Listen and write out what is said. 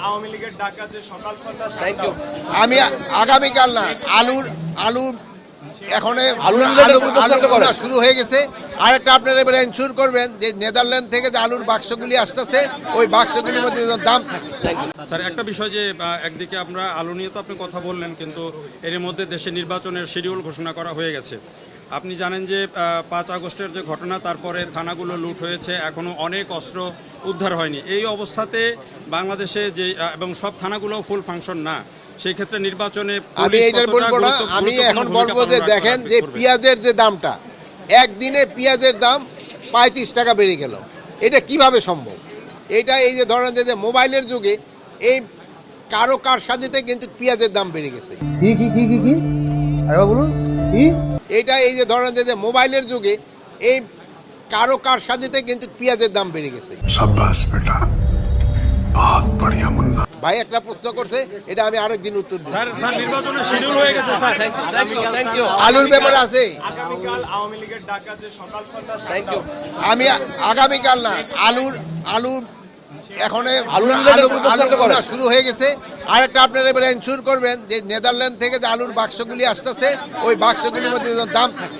আওয়ামী লীগের ডাকা যে সকাল সন্ধ্যা আমি আগামীকাল না আলু এখন শুরু হয়ে গেছে। আরেকটা আপনারা এবারে এনশিওর করবেন যে নেদারল্যান্ড থেকে যে আলুর বাক্সগুলি আসতেছে ওই বাক্সগুলির মধ্যে দাম থাকে। স্যার একটা বিষয় যে একদিকে আমরা আলু নিয়ে তো আপনি কথা বললেন, কিন্তু এর মধ্যে দেশে নির্বাচনের শিডিউল ঘোষণা করা হয়ে গেছে। আপনি জানেন যে 5 আগস্টের যে ঘটনা, তারপরে থানাগুলো লুট হয়েছে, এখনও অনেক অস্ত্র উদ্ধার হয়নি। এই অবস্থাতে বাংলাদেশে যে এবং সব থানাগুলো ফুল ফাংশন না, সেই ক্ষেত্রে নির্বাচনে আমি এইটা বলবো না। আমি এখন বলবো যে দেখেন যে পেঁয়াজের যে দামটা, একদিনে পেঁয়াজের দাম 35 টাকা বেড়ে গেল। এটা কিভাবে সম্ভব? এটা এই যে ধরেন যে মোবাইলের যুগে এই কারো কারসাজিতে কিন্তু পেঁয়াজের দাম বেড়ে গেছে। কি আরে বলুন কি? এটা এই যে ধরেন যে মোবাইলের যুগে এই কারো কারসাজিতে কিন্তু পেঁয়াজের দাম বেড়ে গেছে। शाबाश बेटा, बहुत बढ़िया मुन्ना। ভাই একটা প্রশ্ন করছে, এটা আমি আরেকদিন উত্তর দিই। স্যার নির্বাচনের শিডিউল হয়ে গেছে স্যার। Thank you. আলুর ব্যাপারে আছে আগামীকাল আওয়ামী লীগের ডাকা যে সকাল সন্ধ্যা আমি আগামীকাল না আলু এখন শুরু হয়ে গেছে। আরেকটা আপনারা এবারে এনশিওর করবেন যে নেদারল্যান্ড থেকে যে আলুর বাক্সগুলি আসতেছে ওই বাক্সগুলির মধ্যে দাম থাকে।